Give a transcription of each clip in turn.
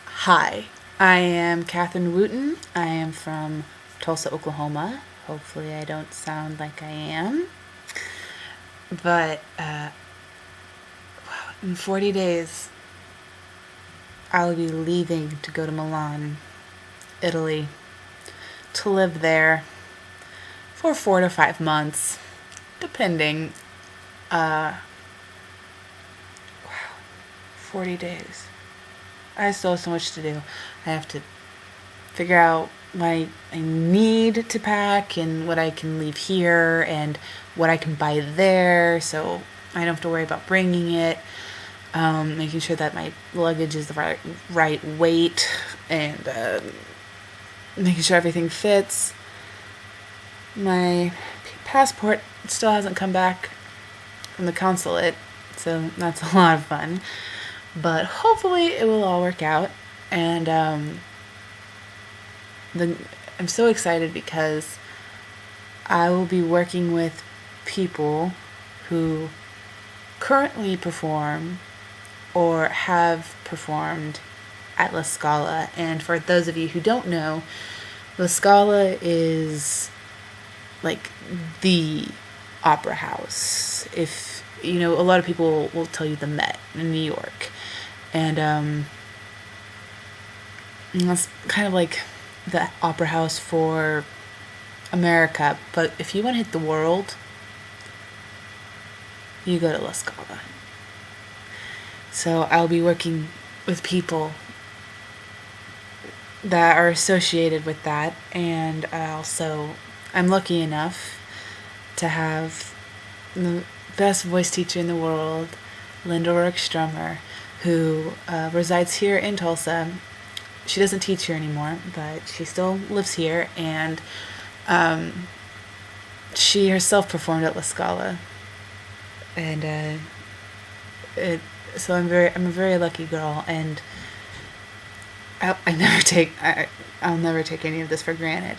Hi, I am Catherine Wooten. I am from Tulsa, Oklahoma. Hopefully, I don't sound like I am. But in 40 days, I'll be leaving to go to Milan, Italy, to live there for 4 to 5 months, depending. Uh, wow, 40 days. I still have so much to do. I have to figure out what I need to pack and what I can leave here and what I can buy there, so I don't have to worry about bringing it. Making sure that my luggage is the right weight, and making sure everything fits. My passport still hasn't come back from the consulate, so that's a lot of fun. But hopefully it will all work out. And I'm so excited because I will be working with people who currently perform or have performed at La Scala. And for those of you who don't know, La Scala is like the opera house. If you know, a lot of people will tell you the Met in New York. And that's kind of like the opera house for America. But if you want to hit the world, you go to La Scala. So I'll be working with people that are associated with that, and also I'm lucky enough to have the best voice teacher in the world, Linda Rourke-Strummer, who resides here in Tulsa. She doesn't teach here anymore, but she still lives here, and she herself performed at La Scala, and so I'm a very lucky girl, and I'll never take any of this for granted.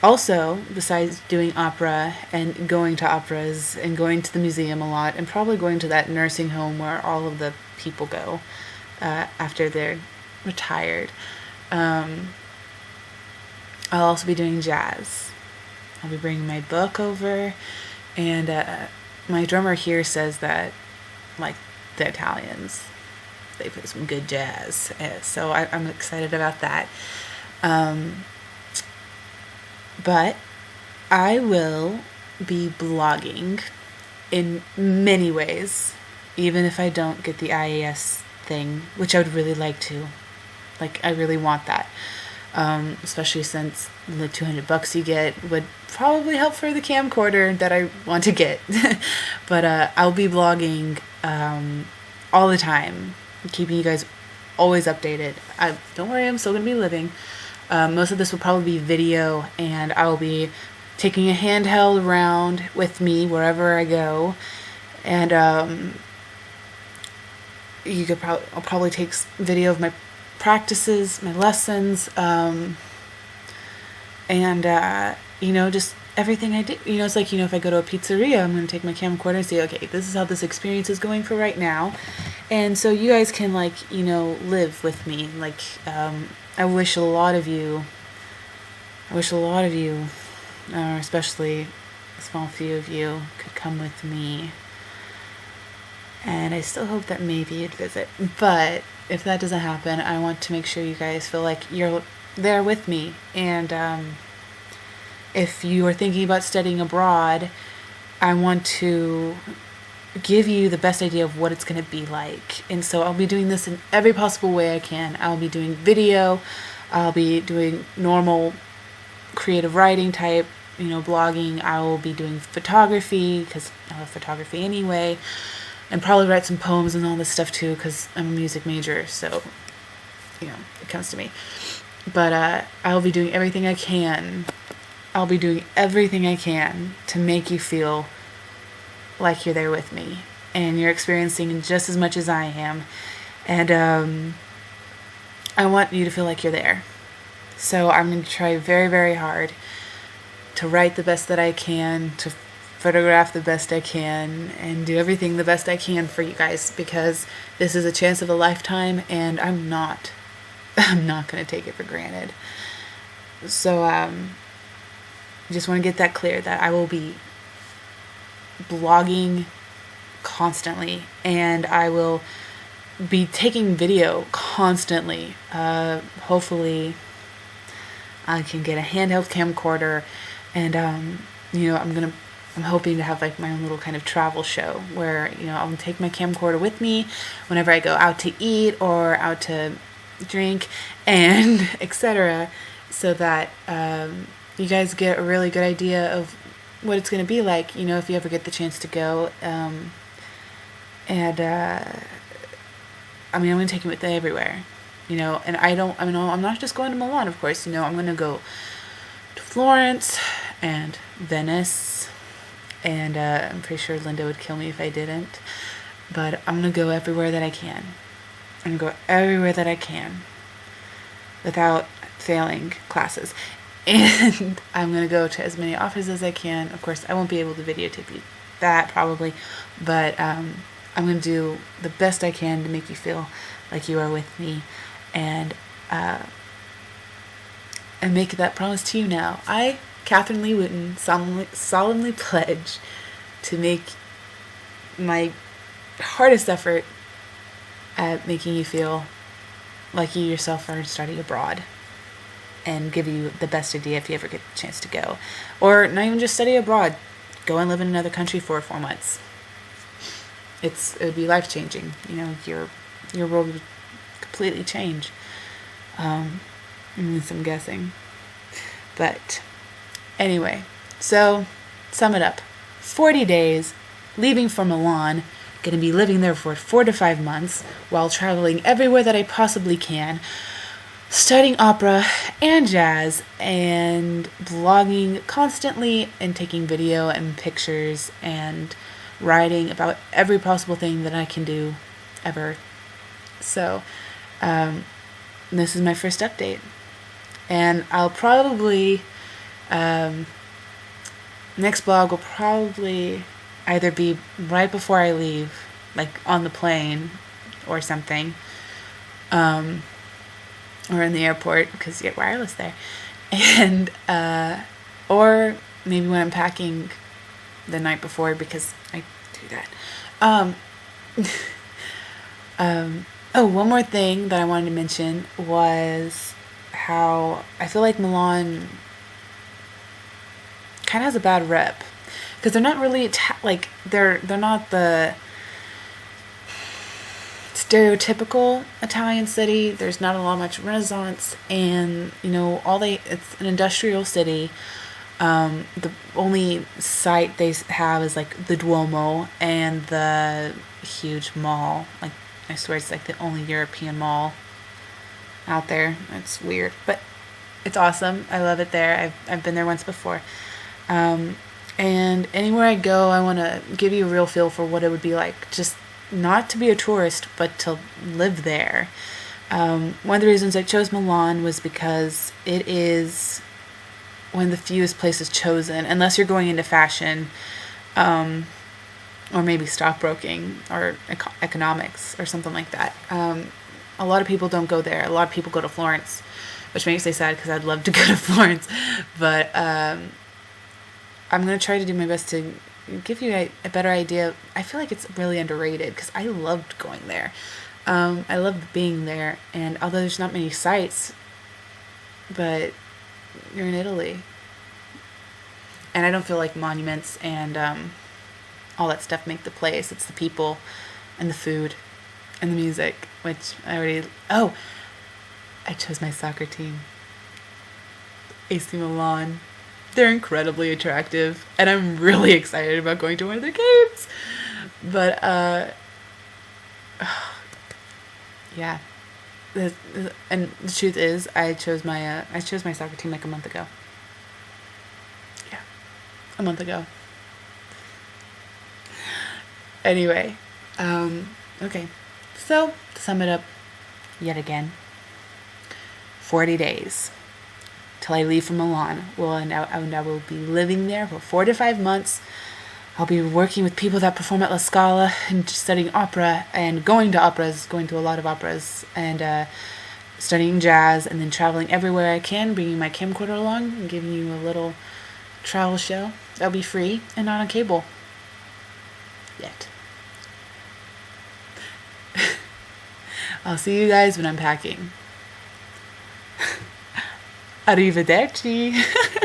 Also, besides doing opera and going to operas and going to the museum a lot, and probably going to that nursing home where all of the people go after they're retired, I'll also be doing jazz. I'll be bringing my book over, and my drummer here says that, like the Italians, they play some good jazz. So I'm excited about that. But I will be blogging in many ways, even if I don't get the IAS thing, which I would really like to. Like, I really want that. Especially since the $200 you get would probably help for the camcorder that I want to get. But I'll be blogging all the time, keeping you guys always updated. Don't worry, I'm still going to be living. Most of this will probably be video, and I'll be taking a handheld around with me wherever I go. And I'll probably take video of my practices, my lessons, and just everything I do. It's like, if I go to a pizzeria, I'm going to take my camcorder and say, okay, this is how this experience is going for right now. And so you guys can, live with me. I wish a lot of you, especially a small few of you, could come with me. And I still hope that maybe you'd visit. But if that doesn't happen, I want to make sure you guys feel like you're there with me. And if you are thinking about studying abroad, I want to give you the best idea of what it's going to be like. And so I'll be doing this in every possible way I can. I'll be doing video. I'll be doing normal creative writing type, blogging. I will be doing photography because I love photography anyway. And probably write some poems and all this stuff too, because I'm a music major, so it comes to me. But I'll be doing everything I can. I'll be doing everything I can to make you feel like you're there with me, and you're experiencing just as much as I am. And I want you to feel like you're there. So I'm going to try very, very hard to write the best that I can, to photograph the best I can and do everything the best I can for you guys, because this is a chance of a lifetime and I'm not going to take it for granted. So just want to get that clear, that I will be blogging constantly and I will be taking video constantly. Hopefully I can get a handheld camcorder, and I'm hoping to have like my own little kind of travel show where, I'll take my camcorder with me whenever I go out to eat or out to drink and etc., so that you guys get a really good idea of what it's going to be like, if you ever get the chance to go. I'm going to take you with me everywhere, and I'm not just going to Milan, of course, I'm going to go to Florence and Venice, and I'm pretty sure Linda would kill me if I didn't, but I'm going to go everywhere that I can. I'm going to go everywhere that I can without failing classes. And I'm going to go to as many offices as I can. Of course, I won't be able to videotape you that probably, but I'm going to do the best I can to make you feel like you are with me, and make that promise to you now. I, Catherine Lee Wooten, solemnly pledge to make my hardest effort at making you feel like you yourself are studying abroad, and give you the best idea if you ever get the chance to go. Or not even just study abroad, go and live in another country for 4 months. It would be life-changing. Your world would completely change. At least I'm guessing. But anyway, so sum it up. 40 days, leaving for Milan, going to be living there for 4 to 5 months while traveling everywhere that I possibly can, studying opera and jazz, and blogging constantly, and taking video and pictures and writing about every possible thing that I can do ever. So this is my first update, and I'll probably next blog will probably either be right before I leave, like on the plane or something, or in the airport, because you get wireless there, and or maybe when I'm packing the night before, because I do that. Oh, one more thing that I wanted to mention was how I feel like Milan kind of has a bad rep, because they're not really they're not the stereotypical Italian city. There's not a lot much Renaissance, and it's an industrial city. The only site they have is like the Duomo and the huge mall. Like, I swear it's like the only European mall out there. It's weird, but it's awesome. I love it there. I've been there once before. And anywhere I go, I want to give you a real feel for what it would be like, just not to be a tourist, but to live there. One of the reasons I chose Milan was because it is one of the fewest places chosen, unless you're going into fashion, or maybe stockbroking or economics or something like that. A lot of people don't go there. A lot of people go to Florence, which makes me sad, because I'd love to go to Florence. But I'm going to try to do my best to give you a better idea. I feel like it's really underrated, because I loved going there. I loved being there, and although there's not many sites, but you're in Italy, and I don't feel like monuments and all that stuff make the place. It's the people and the food and the music, which I chose my soccer team, AC Milan. They're incredibly attractive, and I'm really excited about going to one of their games. But yeah, and the truth is, I chose my soccer team like a month ago. Yeah, a month ago. Anyway, okay. So to sum it up, yet again, 40 days till I leave for Milan. And I will be living there for 4 to 5 months, I'll be working with people that perform at La Scala and studying opera and going to operas, going to a lot of operas, and studying jazz, and then traveling everywhere I can, bringing my camcorder along and giving you a little travel show. That'll be free and not on cable. Yet. I'll see you guys when I'm packing. Arrivederci!